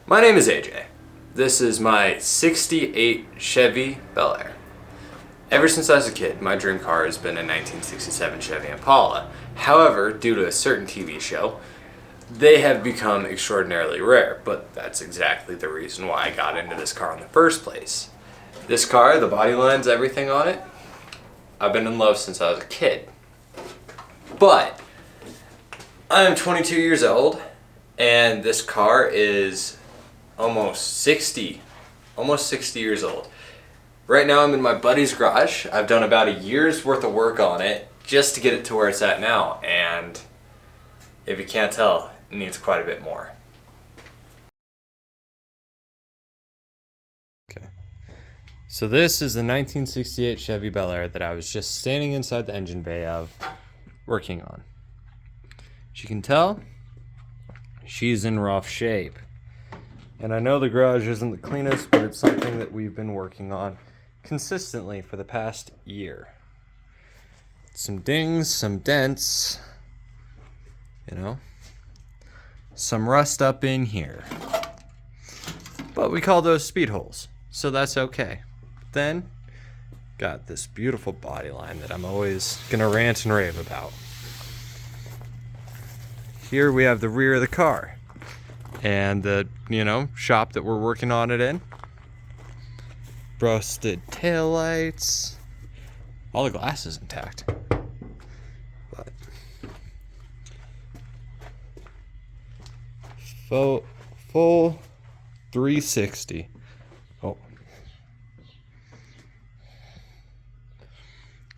My name is AJ. This is my 68 Chevy Bel-Air. Ever since I was a kid, my dream car has been a 1967 Chevy Impala. However, due to a certain TV show, they have become extraordinarily rare, but that's exactly the reason why I got into this car in the first place. This car, the body lines, everything on it, I've been in love since I was a kid. But I'm 22 years old, and this car is almost 60 years old. Right now I'm in my buddy's garage. I've done about a year's worth of work on it just to get it to where it's at now, and if you can't tell, it needs quite a bit more. Okay. So this is the 1968 Chevy Bel-Air that I was just standing inside the engine bay of, working on. As you can tell, she's in rough shape. And I know the garage isn't the cleanest, but it's something that we've been working on consistently for the past year. Some dings, some dents, some rust up in here. But we call those speed holes, so that's okay. Then, got this beautiful body line that I'm always gonna rant and rave about. Here we have the rear of the car and the, shop that we're working on it in. Rusted taillights. All the glass is intact. But full 360. Oh.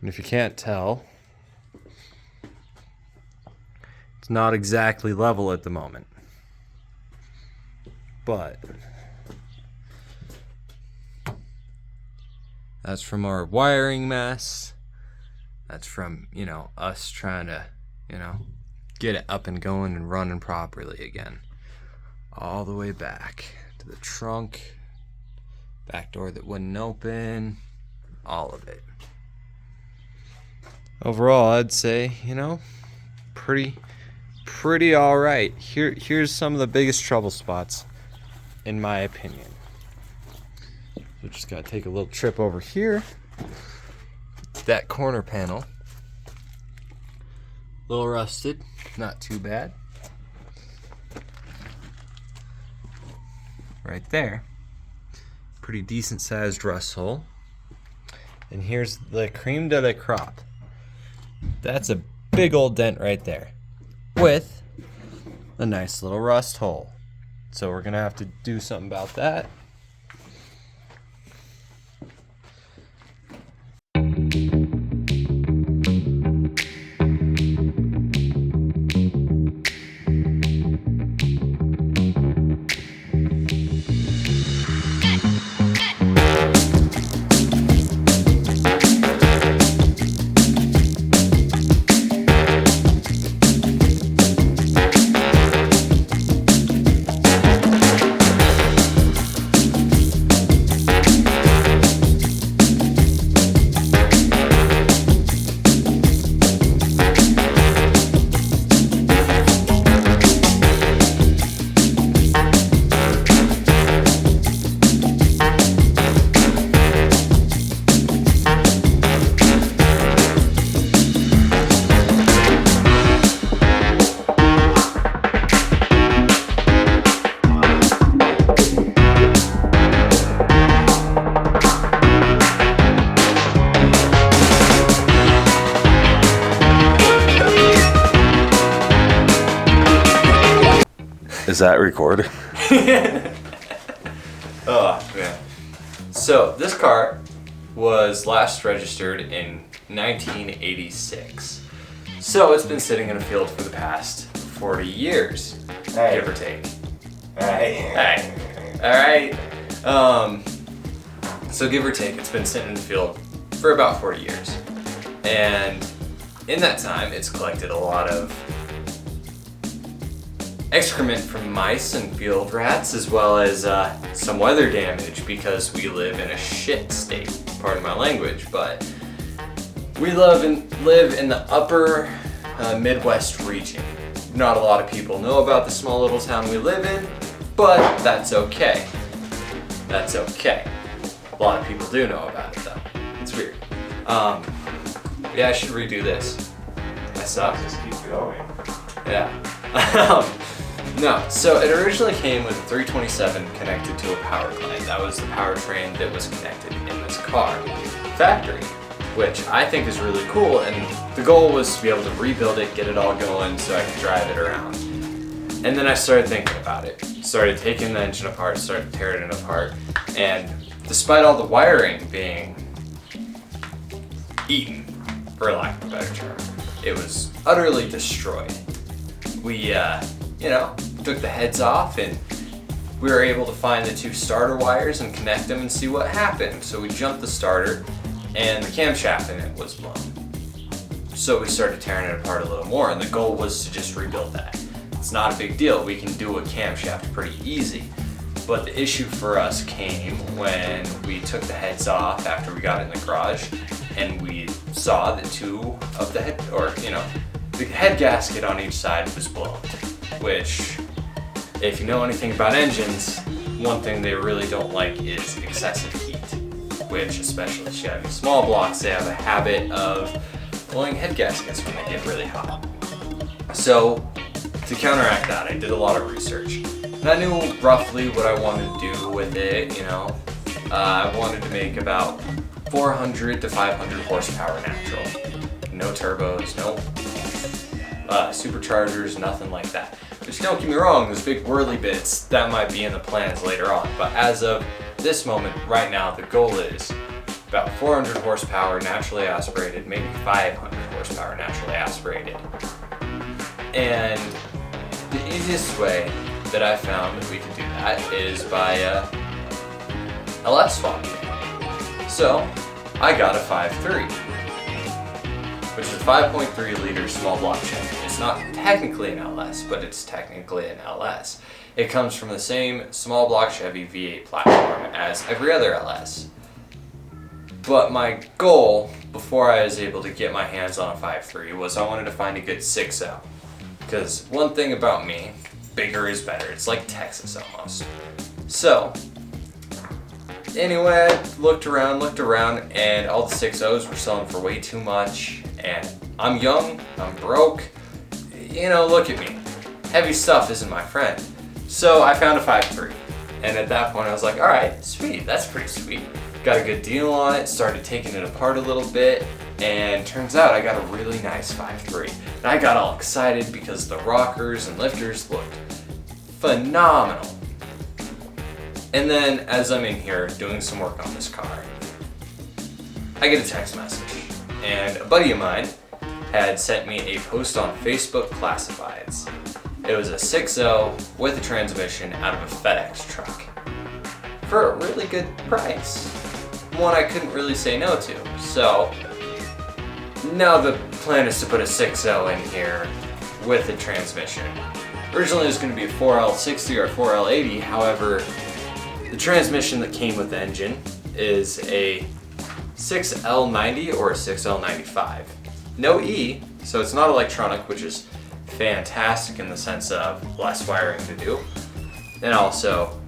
And if you can't tell, it's not exactly level at the moment. But that's from our wiring mess. That's from, us trying to, get it up and going and running properly again. All the way back to the trunk, back door that wouldn't open, all of it. Overall, I'd say, pretty all right. Here's some of the biggest trouble spots, in my opinion. So just gotta take a little trip over here. That corner panel, a little rusted, not too bad. Right there, pretty decent sized rust hole. And here's the creme de la crop. That's a big old dent right there, with a nice little rust hole. So we're gonna have to do something about that. Is that record? Oh, man. So, this car was last registered in 1986. So, it's been sitting in a field for the past 40 years, give or take. Hey. Alright. So, give or take, it's been sitting in the field for about 40 years. And in that time, it's collected a lot of excrement from mice and field rats, as well as some weather damage, because we live in a shit state, pardon my language, but we live in the upper Midwest region. Not a lot of people know about the small little town we live in, but that's okay. That's okay. A lot of people do know about it though. It's weird. Yeah, I should redo this. I suck. Just keep going. Yeah. No, so it originally came with a 327 connected to a power plant. That was the powertrain that was connected in this car. Factory, which I think is really cool, and the goal was to be able to rebuild it, get it all going so I could drive it around. And then I started thinking about it. Started taking the engine apart, started tearing it apart, and despite all the wiring being eaten, for lack of a better term, it was utterly destroyed. We, took the heads off and we were able to find the two starter wires and connect them and see what happened. So we jumped the starter and the camshaft in it was blown. So we started tearing it apart a little more, and the goal was to just rebuild that. It's not a big deal. We can do a camshaft pretty easy. But the issue for us came when we took the heads off after we got in the garage and we saw that two of the the head gasket on each side was blown, which, if you know anything about engines, one thing they really don't like is excessive heat, which, especially Chevy small blocks, they have a habit of blowing head gaskets when they get really hot. So, to counteract that, I did a lot of research. And I knew roughly what I wanted to do with it, I wanted to make about 400 to 500 horsepower natural. No turbos, no superchargers, nothing like that. Which, don't get me wrong, those big whirly bits, that might be in the plans later on. But as of this moment, right now, the goal is about 400 horsepower naturally aspirated, maybe 500 horsepower naturally aspirated. And the easiest way that I found that we could do that is by LS swapping. So I got a 5.3, which is a 5.3 liter small block Chevy. It's not technically an LS, but it's technically an LS. It comes from the same small block Chevy V8 platform as every other LS. But my goal, before I was able to get my hands on a 5.3, was I wanted to find a good 6.0. Because one thing about me, bigger is better. It's like Texas almost. So, anyway, I looked around, and all the 6.0s were selling for way too much. And I'm young, I'm broke. Look at me. Heavy stuff isn't my friend. So I found a 5.3. And at that point I was like, alright, sweet, that's pretty sweet. Got a good deal on it, started taking it apart a little bit, and turns out I got a really nice 5.3. And I got all excited because the rockers and lifters looked phenomenal. And then as I'm in here doing some work on this car, I get a text message. And a buddy of mine had sent me a post on Facebook Classifieds. It was a 6.0 with a transmission out of a FedEx truck for a really good price. One I couldn't really say no to. So now the plan is to put a 6.0 in here with a transmission. Originally it was going to be a 4L60 or 4L80, however, the transmission that came with the engine is a 6L90 or a 6L95. No E, so it's not electronic, which is fantastic in the sense of less wiring to do. And also,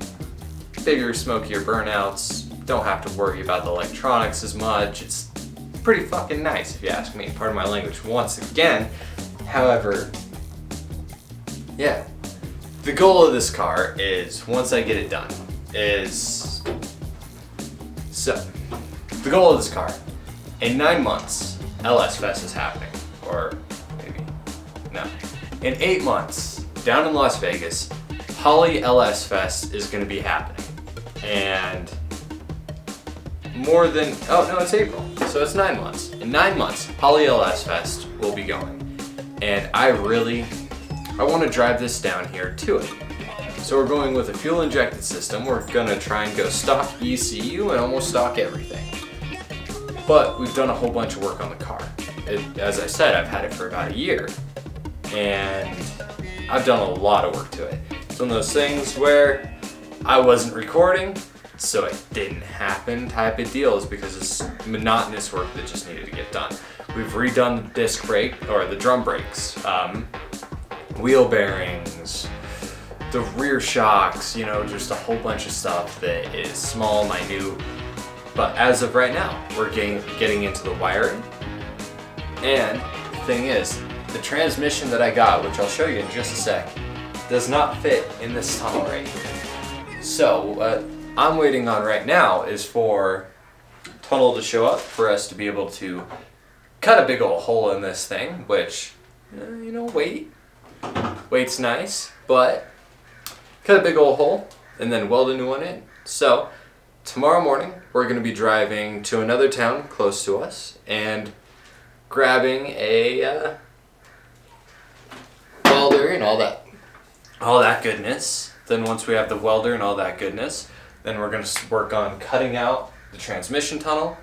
bigger, smokier burnouts, don't have to worry about the electronics as much. It's pretty fucking nice if you ask me, pardon my language once again. However, yeah, the goal of this car is, once I get it done, the goal of this car, in 9 months, LS Fest is happening, or maybe, no. In 8 months, down in Las Vegas, Holly LS Fest is going to be happening. And it's April, so it's 9 months. In 9 months, Holly LS Fest will be going. And I want to drive this down here to it. So we're going with a fuel injected system. We're gonna try and go stock ECU and almost stock everything. But we've done a whole bunch of work on the car. As I said, I've had it for about a year. And I've done a lot of work to it. It's one of those things where I wasn't recording, so it didn't happen type of deals, because it's monotonous work that just needed to get done. We've redone the disc brake, or the drum brakes, wheel bearings, the rear shocks, you know, just a whole bunch of stuff that is small, minute. But as of right now, we're getting into the wiring. And the thing is, the transmission that I got, which I'll show you in just a sec, does not fit in this tunnel right here. So what I'm waiting on right now is for tunnel to show up for us to be able to cut a big old hole in this thing, which, you know, weight's nice, but cut a big old hole and then weld a new one in. So tomorrow morning we're going to be driving to another town close to us and grabbing a welder and all that goodness. Then once we have the welder and all that goodness, then we're going to work on cutting out the transmission tunnel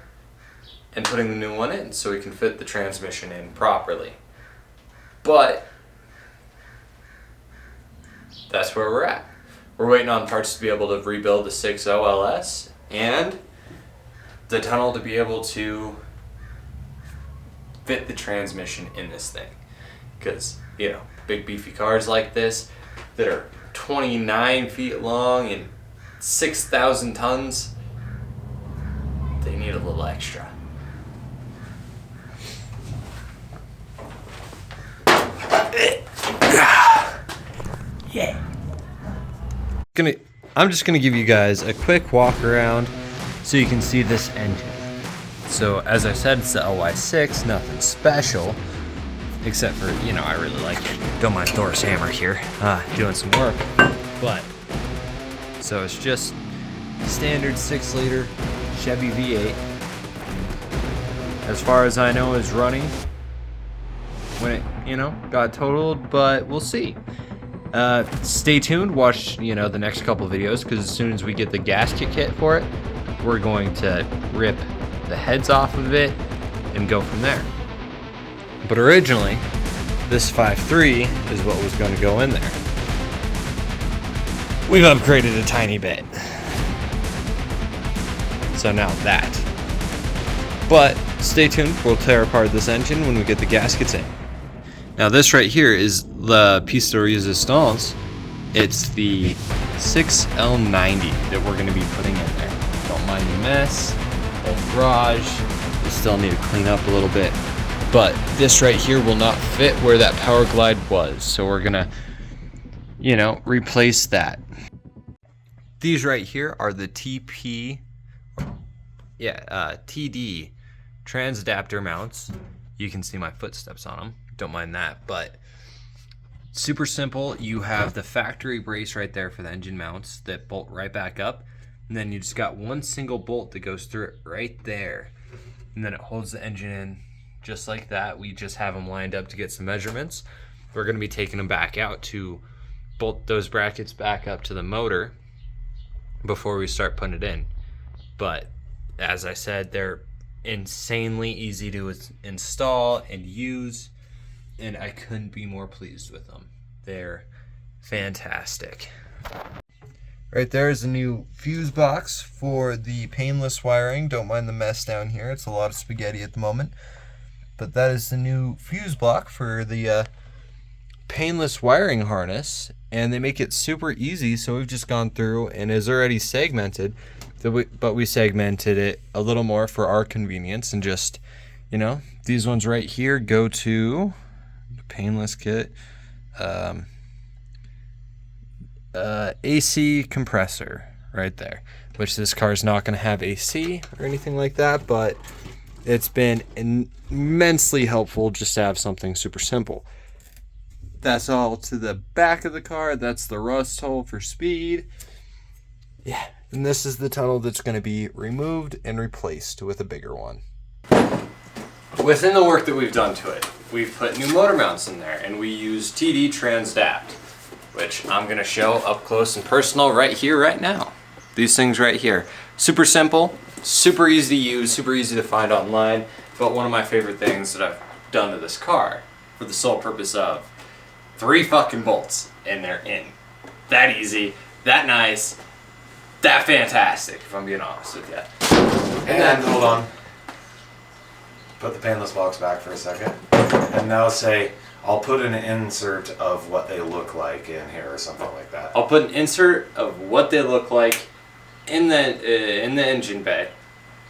and putting the new one in so we can fit the transmission in properly. But that's where we're at. We're waiting on parts to be able to rebuild the 6.0 LS and the tunnel to be able to fit the transmission in this thing. Because, you know, big beefy cars like this that are 29 feet long and 6,000 tons, they need a little extra. Yeah. I'm just gonna give you guys a quick walk around so you can see this engine. So as I said, it's the LY6, nothing special, except for, you know, I really like it. Don't mind Thor's hammer here, doing some work. But, so it's just standard 6-liter Chevy V8. As far as I know, is running when it, you know, got totaled, but we'll see. Stay tuned, watch, you know, the next couple videos, because as soon as we get the gasket kit for it, we're going to rip the heads off of it and go from there. But originally, this 5.3 is what was going to go in there. We've upgraded a tiny bit. So now that. But stay tuned, we'll tear apart this engine when we get the gaskets in. Now this right here is the piece de resistance. It's the 6L90 that we're going to be putting in there. Don't mind the mess. Old garage. We still need to clean up a little bit. But this right here will not fit where that power glide was. So we're going to, you know, replace that. These right here are the TD trans adapter mounts. You can see my footsteps on them. Don't mind that, but super simple. You have the factory brace right there for the engine mounts that bolt right back up, and then you just got one single bolt that goes through it right there, and then it holds the engine in just like that. We just have them lined up to get some measurements. We're going to be taking them back out to bolt those brackets back up to the motor before we start putting it in. But as I said, they're insanely easy to install and use, and I couldn't be more pleased with them. They're fantastic. Right there is a new fuse box for the painless wiring. Don't mind the mess down here. It's a lot of spaghetti at the moment. But that is the new fuse block for the painless wiring harness, and they make it super easy. So we've just gone through and is already segmented, but we segmented it a little more for our convenience, and just, you know, these ones right here go to the painless kit, AC compressor right there, which this car is not going to have AC or anything like that, but it's been immensely helpful just to have something super simple. That's all to the back of the car. That's the rust hole for speed. Yeah, and this is the tunnel that's going to be removed and replaced with a bigger one. Within the work that we've done to it, we've put new motor mounts in there, and we use TD Transdapt, which I'm going to show up close and personal right here, right now. These things right here. Super simple, super easy to use, super easy to find online, but one of my favorite things that I've done to this car for the sole purpose of 3 fucking bolts, and they're in. That easy, that nice, that fantastic, if I'm being honest with you. And then, hold on. Put the painless box back for a second. And now say, I'll put an insert of what they look like in here or something like that. I'll put an insert of what they look like in the engine bay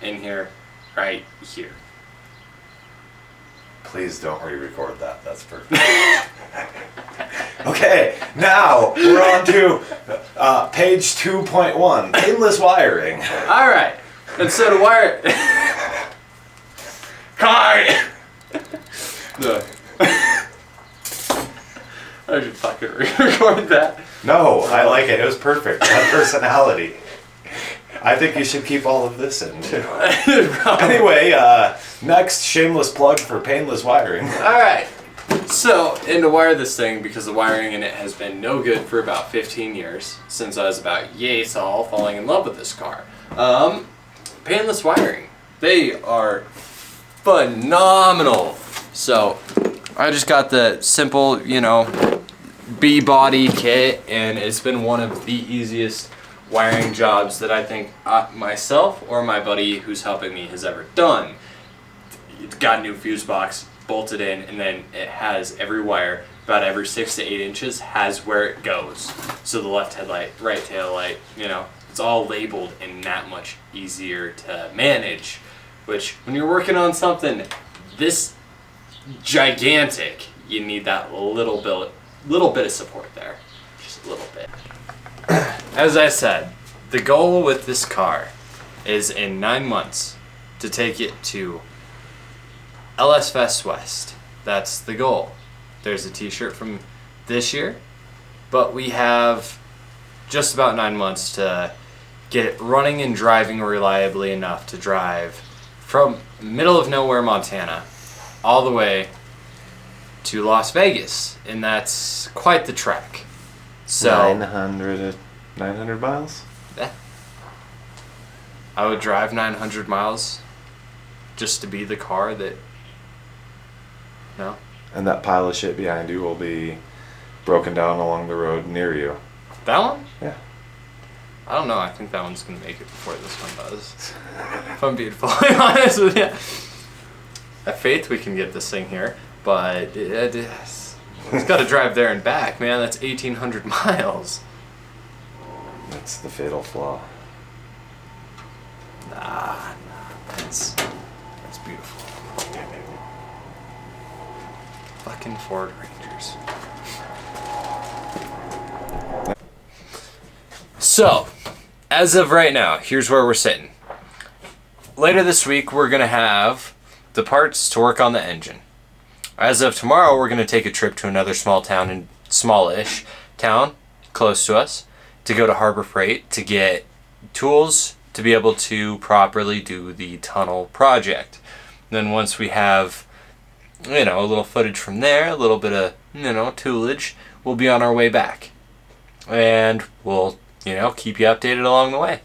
in here, right here. Please don't re-record that. That's perfect. Okay, now we're on to page 2.1, painless wiring. All right, and so to wire. Card. No. I should fucking re-record that. No, I like it. It was perfect. It had personality. I think you should keep all of this in too. Anyway, next shameless plug for painless wiring. All right. So, and to wire this thing, because the wiring in it has been no good for about 15 years, since I was about yay tall, falling in love with this car. Painless wiring. They are phenomenal. So, I just got the simple, B-body kit, and it's been one of the easiest wiring jobs that I think myself or my buddy who's helping me has ever done. It's got a new fuse box bolted in, and then it has every wire about every 6 to 8 inches has where it goes. So the left headlight, right tail light, it's all labeled and that much easier to manage. Which, when you're working on something this gigantic, you need that little bit of support there, just a little bit. As I said, the goal with this car is in 9 months to take it to LS Fest West. That's the goal. There's a t-shirt from this year, but we have just about 9 months to get it running and driving reliably enough to drive from middle of nowhere, Montana, all the way to Las Vegas, and that's quite the trek. So 900 miles? Yeah. I would drive 900 miles just to be the car that... No? And that pile of shit behind you will be broken down along the road near you. That one? Yeah. I don't know. I think that one's going to make it before this one does. If I'm being fully honest with you. I have faith we can get this thing here, but it's got to drive there and back, man. That's 1,800 miles. That's the fatal flaw. Nah, that's beautiful. Fucking Ford Rangers. So, as of right now, here's where we're sitting. Later this week, we're going to have the parts to work on the engine. As of tomorrow, we're going to take a trip to another smallish town close to us to go to Harbor Freight to get tools to be able to properly do the tunnel project. Then once we have, a little footage from there, a little bit of, toolage, we'll be on our way back. And we'll, keep you updated along the way.